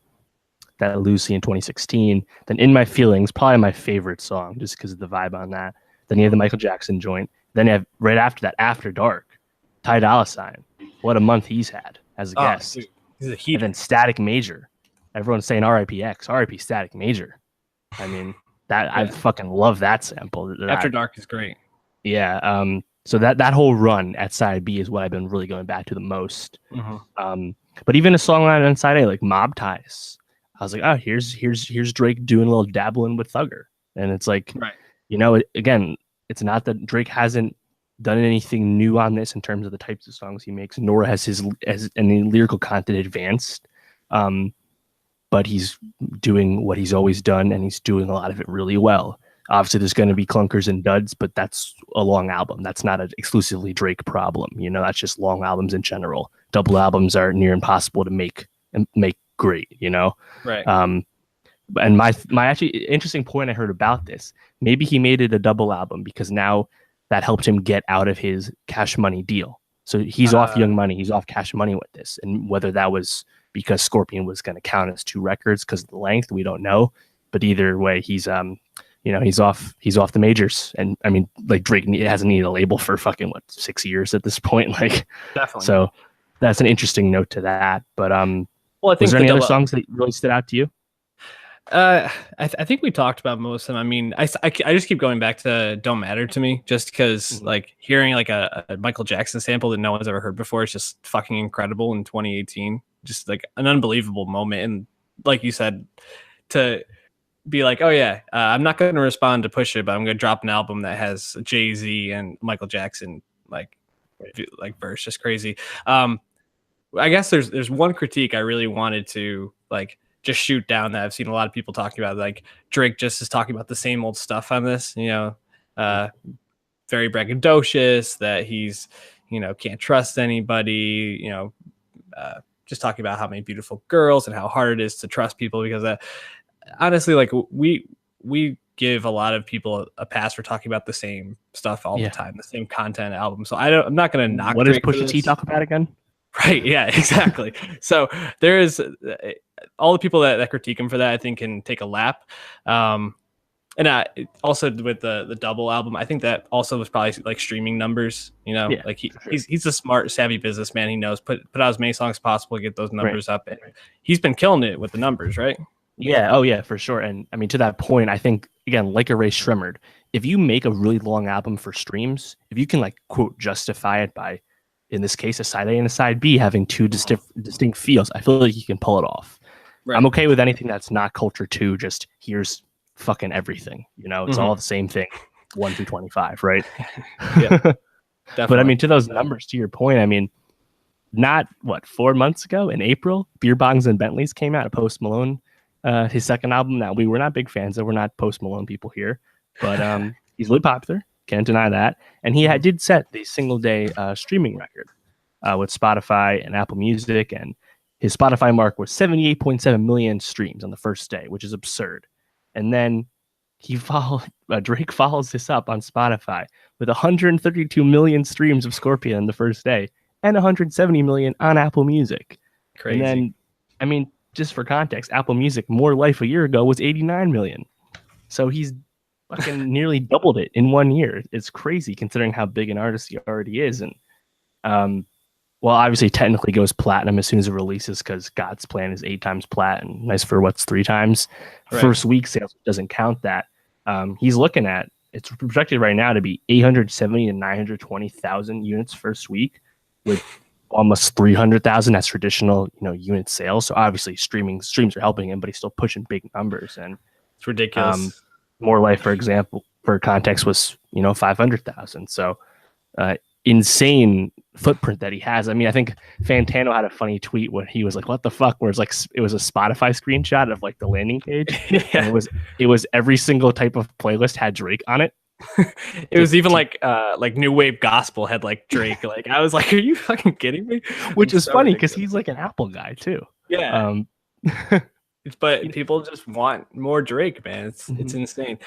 Speaker 2: Lucy in 2016. Then In My Feelings, probably my favorite song just because of the vibe on that. Then you have the Michael Jackson joint. Then you have right after that, After Dark. Ty Dolla $ign. What a month he's had as a guest.
Speaker 1: Dude, he's a heater.
Speaker 2: And then Static Major. Everyone's saying R.I.P.X. R.I.P. Static Major. I mean, I fucking love that sample.
Speaker 1: After Dark is great.
Speaker 2: Yeah. So that whole run at side B is what I've been really going back to the most. But even a song on side A, like Mob Ties, I was like, oh, here's Drake doing a little dabbling with Thugger. And it's like, again, it's not that Drake hasn't done anything new on this in terms of the types of songs he makes, nor has any lyrical content advanced. But he's doing what he's always done, and he's doing a lot of it really well. Obviously, there's going to be clunkers and duds, but that's a long album. That's not an exclusively Drake problem. That's just long albums in general. Double albums are near impossible to make great.
Speaker 1: Right.
Speaker 2: And my actually interesting point I heard about this, maybe he made it a double album because now that helped him get out of his Cash Money deal. So he's off Young Money. He's off Cash Money with this. And whether that was because Scorpion was going to count as 2 records because of the length, we don't know. But either way, he's he's off the majors. And I mean, like Drake hasn't needed a label for fucking 6 years at this point. Like,
Speaker 1: definitely.
Speaker 2: So that's an interesting note to that. But
Speaker 1: I think
Speaker 2: was there any other songs that really stood out to you?
Speaker 1: I think we talked about most of them. I mean, I just keep going back to Don't Matter to Me just because like hearing like a Michael Jackson sample that no one's ever heard before is just fucking incredible in 2018. Just like an unbelievable moment. And like you said, to be like, oh yeah, I'm not going to respond to Pusha, but I'm going to drop an album that has Jay-Z and Michael Jackson like verse, just crazy. I guess there's one critique I really wanted to like just shoot down that I've seen a lot of people talking about. Like Drake just is talking about the same old stuff on this, very braggadocious, that he's, can't trust anybody, just talking about how many beautiful girls and how hard it is to trust people because honestly, like we give a lot of people a pass for talking about the same stuff all the time, the same content album. So I'm not going to knock.
Speaker 2: What does Pusha T talk about again?
Speaker 1: Right. Yeah, exactly. So there is all the people that critique him for that, I think, can take a lap. And also with the double album, I think that also was probably like streaming numbers, like he's a smart, savvy businessman. He knows put out as many songs as possible, get those numbers up. And he's been killing it with the numbers, right?
Speaker 2: Yeah. Oh yeah, for sure. And I mean, to that point, I think again, like a Ray Shremmerd, if you make a really long album for streams, if you can like quote justify it by, in this case, a side A and a side B having 2 distinct feels, I feel like you can pull it off. Right. I'm okay with anything that's not Culture 2, just here's fucking everything. It's all the same thing, 1 through 25, right?
Speaker 1: Yeah, definitely.
Speaker 2: But I mean, to those numbers, to your point, I mean, not 4 months ago in April, Beer Bongs and Bentleys came out of Post Malone, his second album. Now, we were not big fans of, we're not Post Malone people here, but he's really popular. Can't deny that. And he did set the single day streaming record with Spotify and Apple Music. And his Spotify mark was 78.7 million streams on the first day, which is absurd. And then Drake follows this up on Spotify with 132 million streams of Scorpion on the first day and 170 million on Apple Music.
Speaker 1: Crazy.
Speaker 2: And then, I mean, just for context, Apple Music, More Life a year ago was 89 million. So he's fucking nearly doubled it in 1 year. It's crazy considering how big an artist he already is. And obviously technically goes platinum as soon as it releases because God's Plan is 8 times plat and Nice for What's 3 times. Right. First week sales doesn't count that. He's looking at, it's projected right now to be 870 to 920,000 units first week with almost 300,000 as traditional, unit sales. So obviously streams are helping him, but he's still pushing big numbers. And
Speaker 1: it's ridiculous.
Speaker 2: More Life, for example, for context, was 500,000. So insane footprint that he has. I mean, I think Fantano had a funny tweet when he was like, "What the fuck?" Where it's like it was a Spotify screenshot of like the landing page, and it was every single type of playlist had Drake on it.
Speaker 1: It was even like new wave gospel had like Drake. Like I was like, are you fucking kidding me?
Speaker 2: Which is funny because he's like an Apple guy too.
Speaker 1: Yeah. But people just want more Drake, man. It's insane.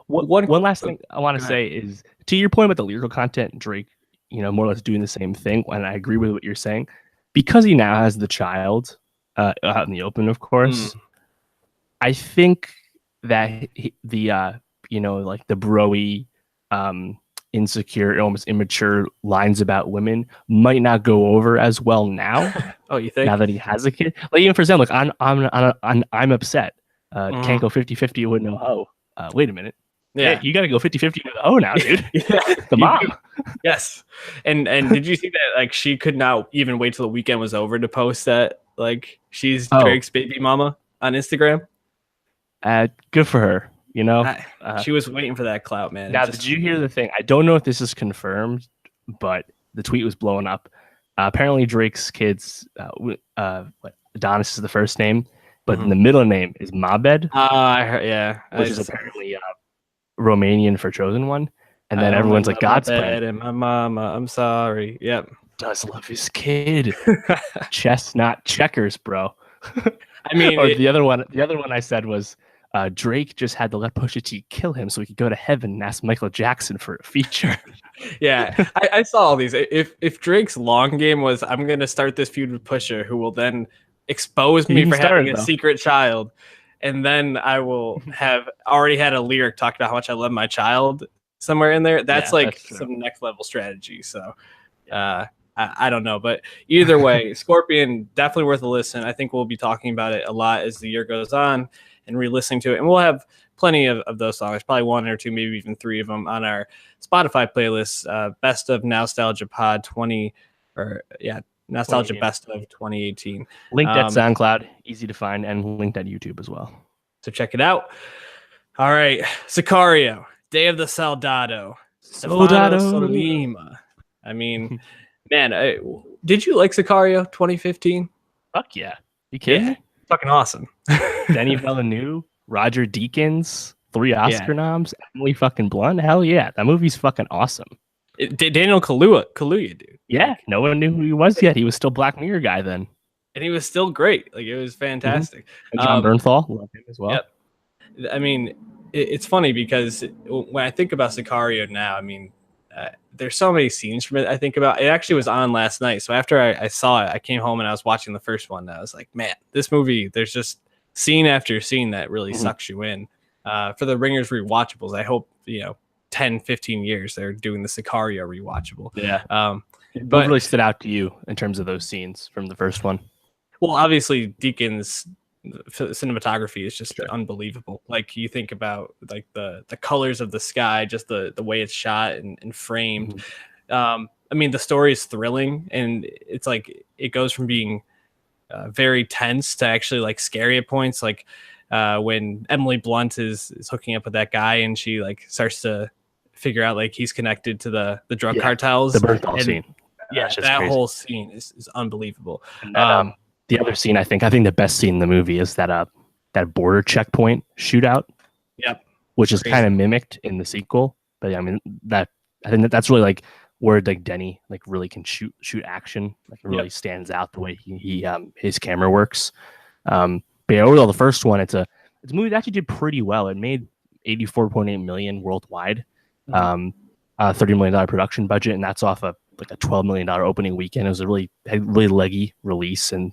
Speaker 2: One last thing I want to say is to your point about the lyrical content, Drake, more or less doing the same thing. And I agree with what you're saying, because he now has the child out in the open, of course. I think that the broy, insecure, almost immature lines about women might not go over as well now.
Speaker 1: Oh, you think?
Speaker 2: Now that he has a kid, like even for example, like I'm upset. Can't go 50-50 with no hoe. Wait a minute. Yeah, you got to go 50-50 with the hoe now, dude. The mom.
Speaker 1: Yes. And did you see that? Like, she could not even wait till the weekend was over to post that, like, she's Drake's baby mama on Instagram.
Speaker 2: Good for her.
Speaker 1: She was waiting for that clout, man.
Speaker 2: Now, did you hear the thing? I don't know if this is confirmed, but the tweet was blowing up. Apparently, Drake's kids, Adonis is the first name, but the middle name is Mabed.
Speaker 1: I heard, yeah,
Speaker 2: which is apparently Romanian for chosen one. And then everyone's like, God's plan.
Speaker 1: And my mama, I'm sorry. Yep.
Speaker 2: Does love his kid. Chess, not checkers, bro.
Speaker 1: I mean,
Speaker 2: or the other one I said was, Drake just had to let Pusha T kill him so he could go to heaven and ask Michael Jackson for a feature.
Speaker 1: Yeah, I saw all these. If Drake's long game was, I'm going to start this feud with Pusha, who will then expose me for having a secret child, and then I will have already had a lyric talking about how much I love my child somewhere in there. That's some next level strategy. So I don't know, but either way, Scorpion, definitely worth a listen. I think we'll be talking about it a lot as the year goes on and re-listening to it. And we'll have plenty of those songs, probably one or two, maybe even three of them on our Spotify playlist, Best of Nowstalgia Pod Nowstalgia Best of 2018.
Speaker 2: Linked at SoundCloud, easy to find, and linked at YouTube as well.
Speaker 1: So check it out. All right, Sicario, Day of the Soldado. Solima. I mean, man, did you like Sicario 2015?
Speaker 2: Fuck yeah. You kidding me?
Speaker 1: Fucking awesome.
Speaker 2: Denis Villeneuve, Roger Deakins, 3 Oscar noms, Emily fucking Blunt. Hell yeah, that movie's fucking awesome.
Speaker 1: Daniel Kaluuya, dude.
Speaker 2: Yeah, no one knew who he was yet. He was still Black Mirror guy then,
Speaker 1: and he was still great. Like, it was fantastic.
Speaker 2: And John Bernthal, love him as well.
Speaker 1: Yep. I mean, it's funny because when I think about Sicario now, I mean, there's so many scenes from it I think about. It actually was on last night. So after I saw it, I came home and I was watching the first one. And I was like, man, this movie, there's just scene after scene that really sucks you in. For the Ringers rewatchables, I hope, 10, 15 years they're doing the Sicario rewatchable.
Speaker 2: Yeah. What really stood out to you in terms of those scenes from the first one?
Speaker 1: Well, obviously Deakins' cinematography is just unbelievable. Like, you think about like the colors of the sky, just the way it's shot and framed. I mean, the story is thrilling, and it's like it goes from being very tense to actually like scary at points. Like when Emily Blunt is hooking up with that guy, and she like starts to figure out like he's connected to the drug cartels.
Speaker 2: The Bernthal scene.
Speaker 1: Yeah, that crazy. Whole scene is unbelievable.
Speaker 2: And then, the other scene, I think the best scene in the movie is that border checkpoint shootout.
Speaker 1: Yep.
Speaker 2: Which is kind of mimicked in the sequel. But I mean, I think that's really like where like Denny like really can shoot action. Like, it really stands out the way he his camera works. But yeah, overall, the first one, it's a movie that actually did pretty well. It made $84.8 million worldwide, $30 million production budget, and that's off a $12 million opening weekend. It was a really leggy release, and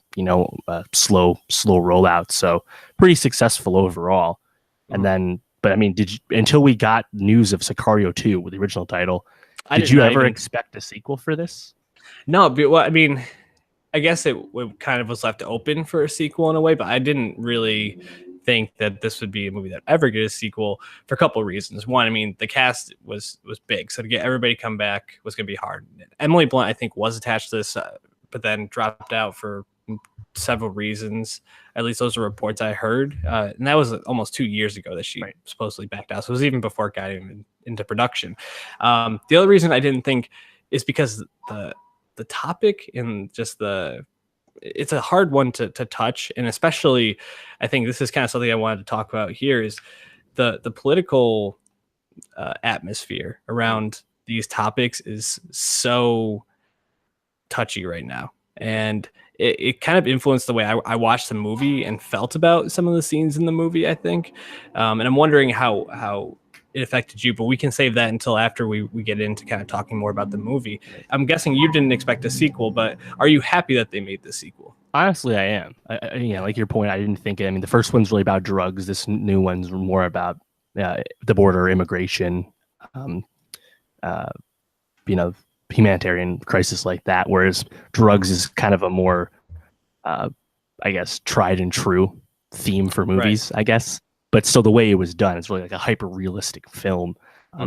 Speaker 2: slow rollout. So pretty successful overall. And then, but I mean, until we got news of Sicario 2 with the original title, did you ever expect a sequel for this?
Speaker 1: No, but well, I mean, I guess it kind of was left open for a sequel in a way, but I didn't really think that this would be a movie that ever get a sequel for a couple of reasons. One, I mean, the cast was big, so to get everybody come back was going to be hard. Emily Blunt, I think, was attached to this, but then dropped out for several reasons. At least those are reports I heard, and that was almost 2 years ago that she supposedly backed out. So it was even before it got into production. The other reason I didn't think is because the topic and just it's a hard one to touch. And especially, I think this is kind of something I wanted to talk about here is the political atmosphere around these topics is so touchy right now. And it kind of influenced the way I watched the movie and felt about some of the scenes in the movie, I think. And I'm wondering how it affected you, but we can save that until after we get into kind of talking more about the movie. I'm guessing you didn't expect a sequel, but are you happy that they made the sequel?
Speaker 2: Honestly, I am. Like your point, I didn't think it. I mean, the first one's really about drugs. This new one's more about the border, immigration, humanitarian crisis like that. Whereas drugs is kind of a more, I guess, tried and true theme for movies, right. I guess. But still, the way it was done, it's really like a hyper realistic film.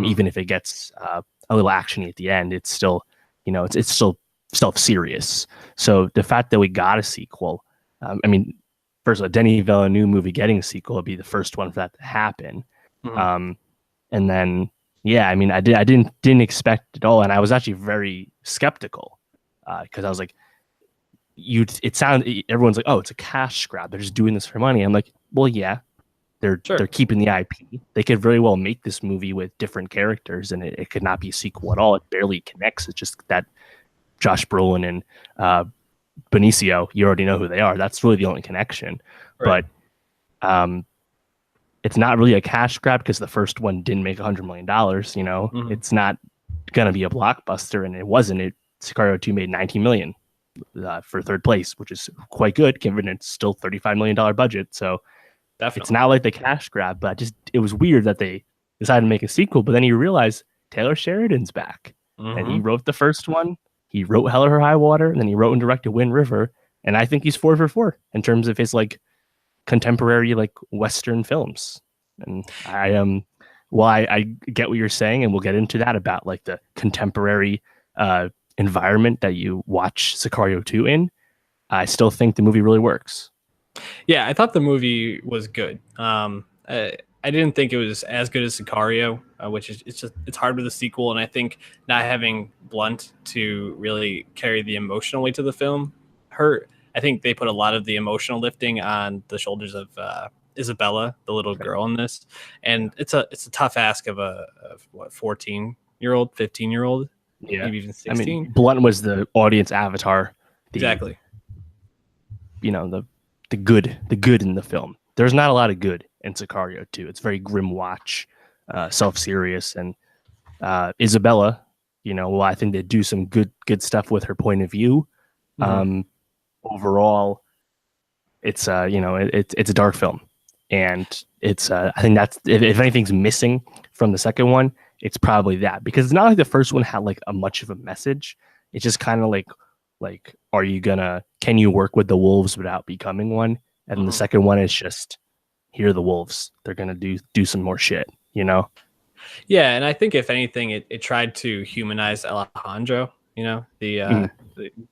Speaker 2: Even if it gets a little actiony at the end, it's still, it's still self-serious. So the fact that we got a sequel, first of all, Denis Villeneuve movie getting a sequel would be the first one for that to happen. And then, I didn't expect it all, and I was actually very skeptical because I was like, everyone's like, oh, it's a cash grab. They're just doing this for money. I'm like, well, yeah. They're keeping the IP. They could very well make this movie with different characters, and it could not be a sequel at all. It barely connects. It's just that Josh Brolin and Benicio, you already know who they are. That's really the only connection. Right. But it's not really a cash grab because the first one didn't make $100 million. It's not going to be a blockbuster, and it wasn't. Sicario 2 made $19 million for third place, which is quite good given it's still $35 million budget. So definitely. It's not like the cash grab, but it was weird that they decided to make a sequel. But then you realize Taylor Sheridan's back, and he wrote the first one. He wrote Hell or High Water, and then he wrote and directed Wind River. And I think he's 4 for 4 in terms of his like contemporary like Western films. And I get what you're saying, and we'll get into that about like the contemporary environment that you watch Sicario 2 in. I still think the movie really works.
Speaker 1: Yeah, I thought the movie was good. I didn't think it was as good as Sicario, which is it's hard with a sequel, and I think not having Blunt to really carry the emotional weight to the film hurt. I think they put a lot of the emotional lifting on the shoulders of Isabella, the little girl in this, and it's a tough ask of a 14-year-old, 15-year-old, maybe even 16.
Speaker 2: Blunt was the audience avatar.
Speaker 1: Exactly.
Speaker 2: The good in the film. There's not a lot of good in Sicario 2. It's very grim watch, self-serious, and Isabella, I think they do some good stuff with her point of view. Overall, it's it's a dark film, and it's I think that's if anything's missing from the second one, it's probably that, because it's not like the first one had like a much of a message. It's just kind of like can you work with the wolves without becoming one? And then the second one is just, here are the wolves. They're gonna do some more shit,
Speaker 1: Yeah, and I think if anything, it tried to humanize Alejandro, the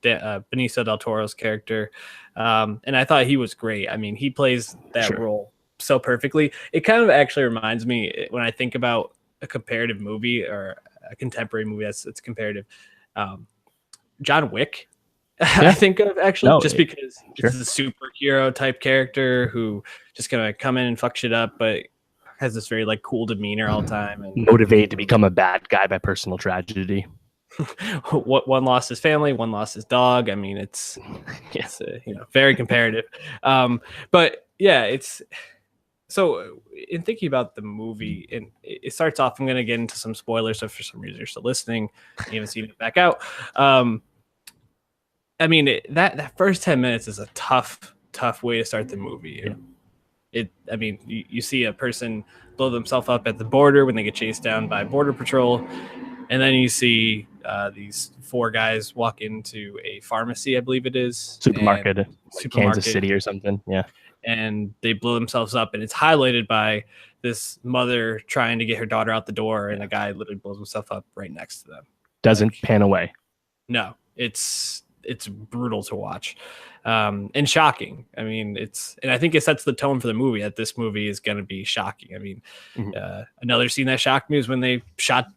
Speaker 1: Benicio del Toro's character, and I thought he was great. I mean, he plays that role so perfectly. It kind of actually reminds me, when I think about a comparative movie or a contemporary movie that's comparative, John Wick. I think of actually because it's a superhero type character who just gonna come in and fuck shit up, but has this very like cool demeanor all the time and
Speaker 2: motivated to become a bad guy by personal tragedy.
Speaker 1: One lost his family, one lost his dog. I mean, it's very comparative. But yeah, it's so in thinking about the movie, and it starts off. I'm gonna get into some spoilers, so for some reason you're still listening, you haven't seen it back out. I mean, that first 10 minutes is a tough way to start the movie. You see a person blow themselves up at the border when they get chased down by Border Patrol. And then you see these 4 guys walk into a pharmacy, I believe it is.
Speaker 2: Supermarket, Kansas City or something. Yeah.
Speaker 1: And they blow themselves up. And it's highlighted by this mother trying to get her daughter out the door. And a guy literally blows himself up right next to them.
Speaker 2: Doesn't pan away.
Speaker 1: No, it's brutal to watch, and shocking. I mean, and I think it sets the tone for the movie, that this movie is going to be shocking. I mean, another scene that shocked me was when they shot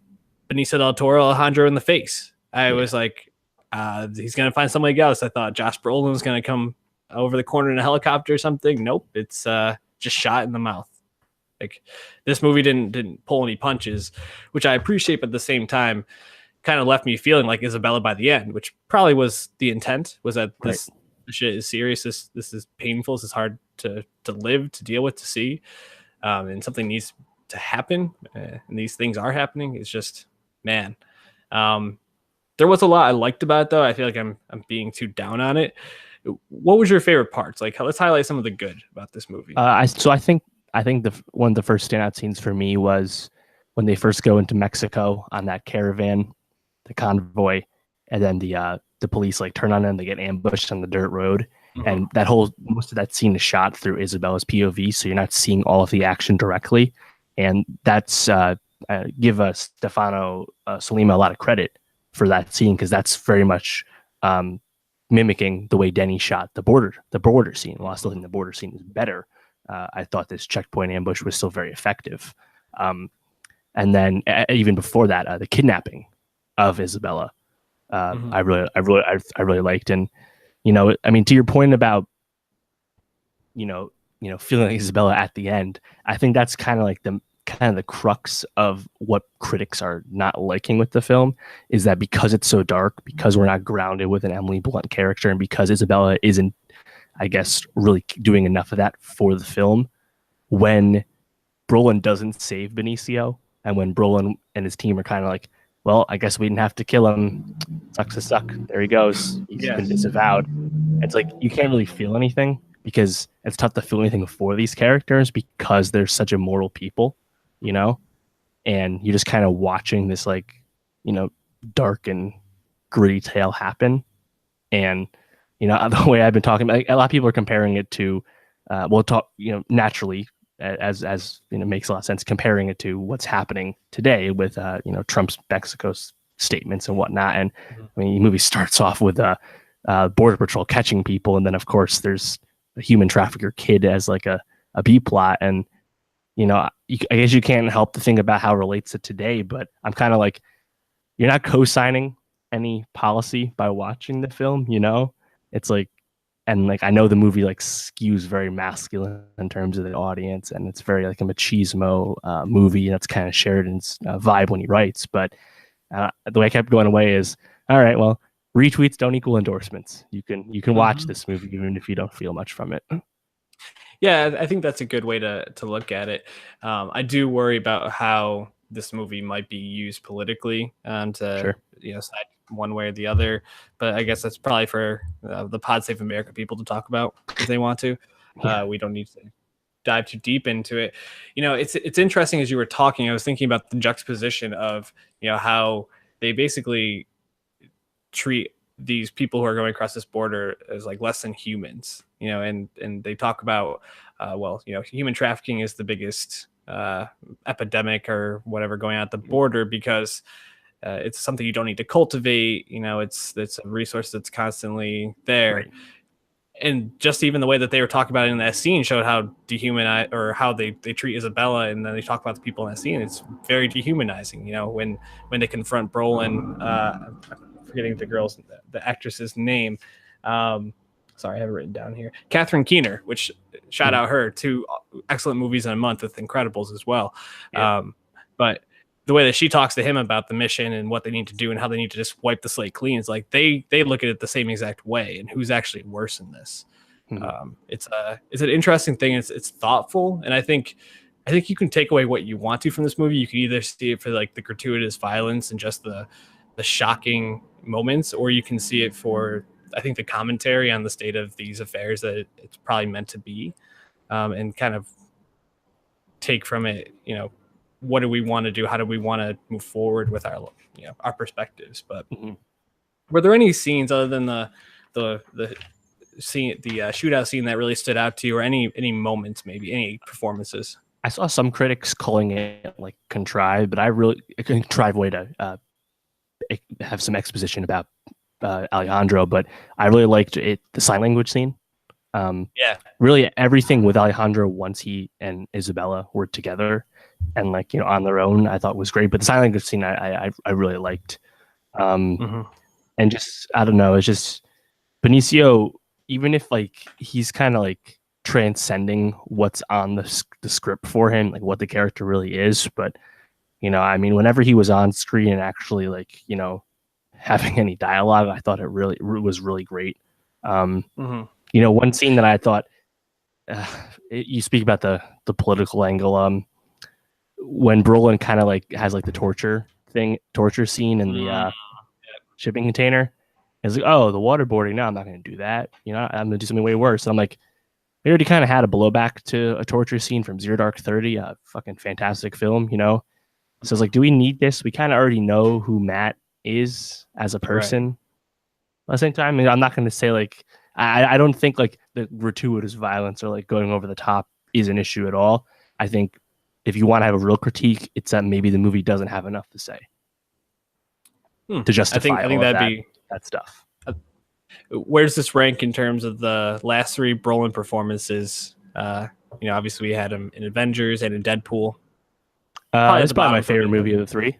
Speaker 1: Benicio del Toro Alejandro in the face. I was like, he's gonna find somebody else. I thought Josh Brolin was gonna come over the corner in a helicopter or something. Nope, it's just shot in the mouth. Like, this movie didn't pull any punches, which I appreciate, but at the same time, kind of left me feeling like Isabella by the end, which probably was the intent, was that this shit is serious. This is painful. This is hard to live, to deal with, to see, and something needs to happen. And these things are happening. It's just, man. There was a lot I liked about it, though. I feel like I'm being too down on it. What was your favorite parts? Like, let's highlight some of the good about this movie.
Speaker 2: I think one of the first standout scenes for me was when they first go into Mexico on that caravan, the convoy, and then the police like turn on them, they get ambushed on the dirt road, and most of that scene is shot through Isabella's POV, so you're not seeing all of the action directly, and that's give Stefano Sollima a lot of credit for that scene, because that's very much mimicking the way Denny shot the border scene. While I still think the border scene is better, I thought this checkpoint ambush was still very effective. And then even before that, the kidnapping of Isabella, I really liked. And I mean, to your point about feeling like Isabella at the end, I think that's kind of like the crux of what critics are not liking with the film, is that because it's so dark, because we're not grounded with an Emily Blunt character, and because Isabella isn't, I guess, really doing enough of that for the film, when Brolin doesn't save Benicio, and when Brolin and his team are kind of like, well, I guess we didn't have to kill him. Sucks to suck. There he goes. He's been disavowed. It's like you can't really feel anything, because it's tough to feel anything for these characters because they're such immoral people, and you're just kind of watching this dark and gritty tale happen. And the way I've been talking about, a lot of people are comparing it to naturally, as makes a lot of sense, comparing it to what's happening today with Trump's Mexico statements and whatnot. And I mean, the movie starts off with Border Patrol catching people, and then of course there's a human trafficker kid as like a B plot. And I guess you can't help to think about how it relates to today, but I'm kind of like, you're not co-signing any policy by watching the film, It's like, and like, I know the movie like skews very masculine in terms of the audience, and it's very like a machismo movie, and that's kind of Sheridan's vibe when he writes. But the way I kept going away is, all right, well, retweets don't equal endorsements. You can watch this movie even if you don't feel much from it.
Speaker 1: Yeah, I think that's a good way to look at it. I do worry about how this movie might be used politically to side one way or the other. But I guess that's probably for the Pod Save America people to talk about if they want to. We don't need to dive too deep into it. It's interesting, as you were talking, I was thinking about the juxtaposition of how they basically treat these people who are going across this border as like less than humans, and they talk about, human trafficking is the biggest epidemic or whatever going on at the border, because it's something you don't need to cultivate. It's a resource that's constantly there. Right. And just even the way that they were talking about it in that scene showed how dehumanized, or how they treat Isabella, and then they talk about the people in that scene. It's very dehumanizing, when they confront Brolin. I'm forgetting the actress's name. Sorry, I have it written down here. Catherine Keener, which shout out her, 2 excellent movies in a month with Incredibles as well. Yeah. But the way that she talks to him about the mission and what they need to do and how they need to just wipe the slate clean is like they look at it the same exact way, and who's actually worse in this. It's an interesting thing. It's thoughtful, and I think you can take away what you want to from this movie. You can either see it for like the gratuitous violence and just the shocking moments, or you can see it for, I think, the commentary on the state of these affairs that it's probably meant to be, and kind of take from it, what do we want to do? How do we want to move forward with our perspectives? But were there any scenes other than the scene, the shootout scene, that really stood out to you, or any moments, maybe any performances?
Speaker 2: I saw some critics calling it like contrived, but a contrived way to have some exposition about Alejandro. But I really liked the sign language scene. Really everything with Alejandro once he and Isabella were together and on their own, I thought was great. But the sign language scene I really liked. And just, I don't know, it's just Benicio, even if like he's kind of like transcending what's on the script for him, like what the character really is. But, I mean, whenever he was on screen and actually like, having any dialogue, I thought it was really great. One scene that I thought, you speak about the political angle, when Brolin kind of like has like the torture scene in the shipping container. It's like, oh, the waterboarding. No, I'm not going to do that. I'm going to do something way worse. So I'm like, we already kind of had a blowback to a torture scene from Zero Dark 30, a fucking fantastic film, So it's like, do we need this? We kind of already know who Matt is as a person. Right. At the same time, I mean, I'm not going to say like, I don't think like the gratuitous violence or like going over the top is an issue at all. I think if you want to have a real critique, it's that maybe the movie doesn't have enough to say to justify I think that stuff.
Speaker 1: Where does this rank in terms of the last three Brolin performances? Obviously we had him in Avengers and in Deadpool.
Speaker 2: It's probably my favorite movie of the three.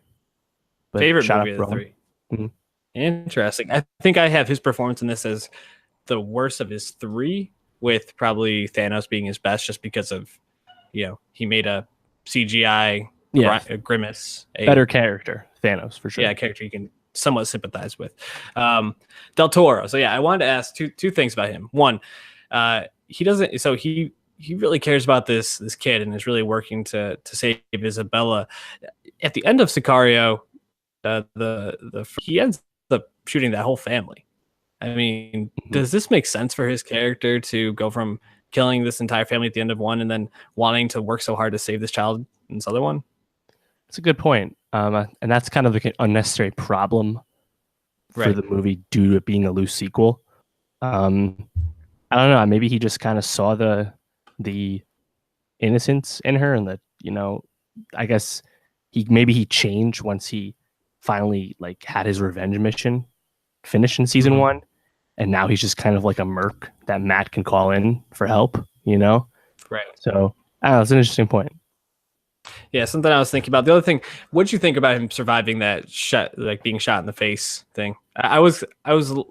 Speaker 1: Favorite movie of the three. Mm-hmm. Interesting. I think I have his performance in this as the worst of his three, with probably Thanos being his best, just because of, he made a CGI grimace.
Speaker 2: Better character, Thanos, for sure.
Speaker 1: Yeah, a character you can somewhat sympathize with. Del Toro. So yeah, I wanted to ask two things about him. One, he doesn't. So he really cares about this kid and is really working to save Isabella. At the end of Sicario, he ends up shooting that whole family. I mean, does this make sense for his character to go from killing this entire family at the end of one and then wanting to work so hard to save this child in this other one?
Speaker 2: That's a good point. And that's kind of like an unnecessary problem for the movie due to it being a loose sequel. I don't know. Maybe he just kind of saw the innocence in her, and that, I guess he changed once he finally like had his revenge mission finished in season one, and now he's just kind of like a merc that Matt can call in for help.
Speaker 1: Right.
Speaker 2: So I don't know. It's an interesting point.
Speaker 1: Yeah, something I was thinking about. The other thing, what did you think about him surviving that shot, like being shot in the face thing? I was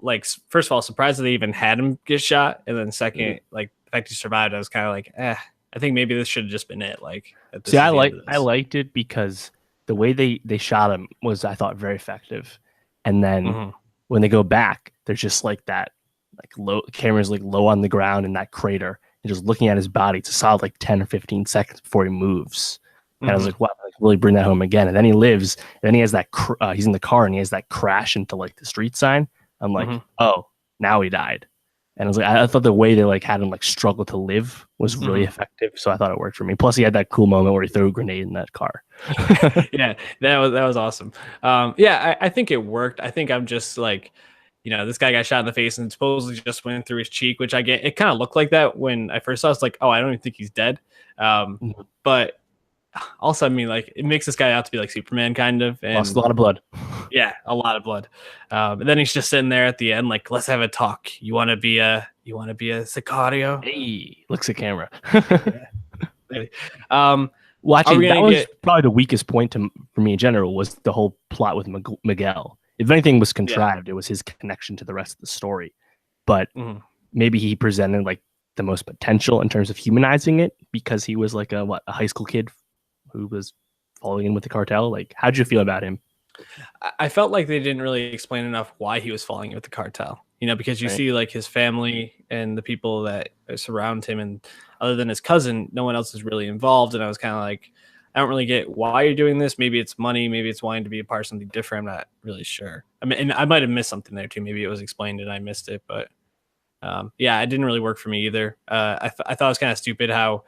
Speaker 1: like, first of all, surprised that they even had him get shot, and then second, like the fact he survived, I was kind of like, I think maybe this should have just been it. Like,
Speaker 2: see, I liked it because the way they shot him was, I thought, very effective, and then when they go back, there's just like that, like low camera's like low on the ground in that crater, and just looking at his body. It's a solid like 10 or 15 seconds before he moves. And I was like, wow, like, really bring that home again. And then he lives, and then he has that, he's in the car and he has that crash into like the street sign. I'm like, oh, now he died. And I was like, I thought the way they like had him like struggle to live was really effective. So I thought it worked for me. Plus he had that cool moment where he threw a grenade in that car.
Speaker 1: Yeah, that was awesome. I think it worked. I think I'm just like, this guy got shot in the face and supposedly just went through his cheek, which I get. It kind of looked like that when I first saw it. It's like, oh, I don't even think he's dead. But also, I mean, like, it makes this guy out to be like Superman, kind of. And
Speaker 2: lost a lot of blood.
Speaker 1: Yeah, a lot of blood. And then he's just sitting there at the end, like, let's have a talk. You want to be a Sicario?
Speaker 2: Hey, looks at camera.
Speaker 1: Well, actually,
Speaker 2: that was probably the weakest point for me in general, was the whole plot with Miguel. If anything was contrived, it was his connection to the rest of the story. But maybe he presented like the most potential in terms of humanizing it, because he was like a high school kid who was falling in with the cartel. Like, how'd you feel about him?
Speaker 1: I felt like they didn't really explain enough why he was falling in with the cartel, because you see like his family and the people that surround him, and other than his cousin, no one else is really involved. And I was kind of like, I don't really get why you're doing this. Maybe it's money, maybe it's wanting to be a part of something different. I'm not really sure. I mean, and I might have missed something there too. Maybe it was explained and I missed it, but it didn't really work for me either. I thought it was kind of stupid how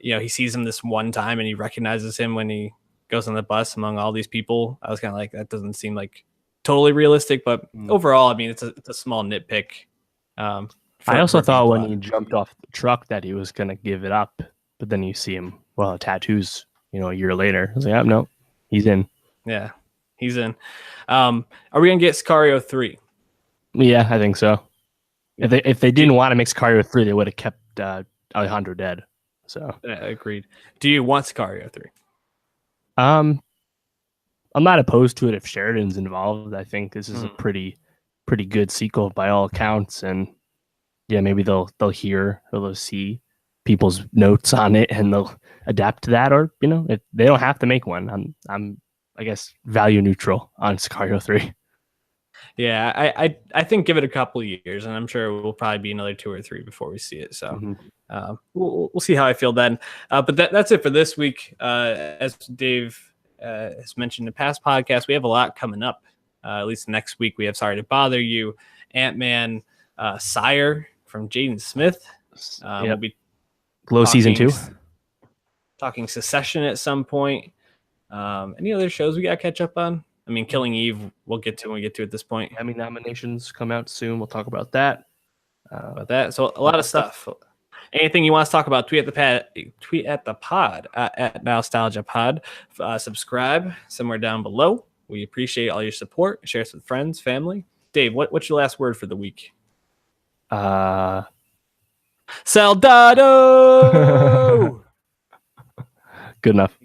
Speaker 1: he sees him this one time and he recognizes him when he goes on the bus among all these people. I was kind of like, that doesn't seem like totally realistic, but overall, I mean, it's a small nitpick.
Speaker 2: I also thought when he jumped off the truck that he was going to give it up, but then you see him, tattoos, a year later. I was like, oh, no, he's in.
Speaker 1: Yeah, he's in. Are we going to get Sicario 3?
Speaker 2: Yeah, I think so. If they didn't want to make Sicario 3, they would have kept Alejandro dead. So
Speaker 1: agreed. Do you want Sicario 3?
Speaker 2: I'll I'm not opposed to it if Sheridan's involved. I think this is a pretty good sequel by all accounts, and yeah, maybe they'll hear or they'll see people's notes on it and they'll adapt to that, or they don't have to make one. I'm I guess value neutral on Sicario 3.
Speaker 1: Yeah, I think give it a couple of years, and I'm sure it will probably be another 2 or 3 before we see it. So we'll see how I feel then. But that's it for this week. As Dave has mentioned in past podcasts, we have a lot coming up. At least next week, we have Sorry to Bother You, Ant-Man, Sire from Jaden Smith. We'll be
Speaker 2: Glow season 2.
Speaker 1: Talking Secession at some point. Any other shows we got to catch up on? I mean, Killing Eve, we'll get to when we get to at this point.
Speaker 2: Emmy nominations come out soon. We'll talk about that.
Speaker 1: So a lot of stuff. Anything you want to talk about, tweet at the pod at Nowstalgia Pod. Subscribe somewhere down below. We appreciate all your support. Share us with friends, family. Dave, what's your last word for the week?
Speaker 2: Soldado. Good enough.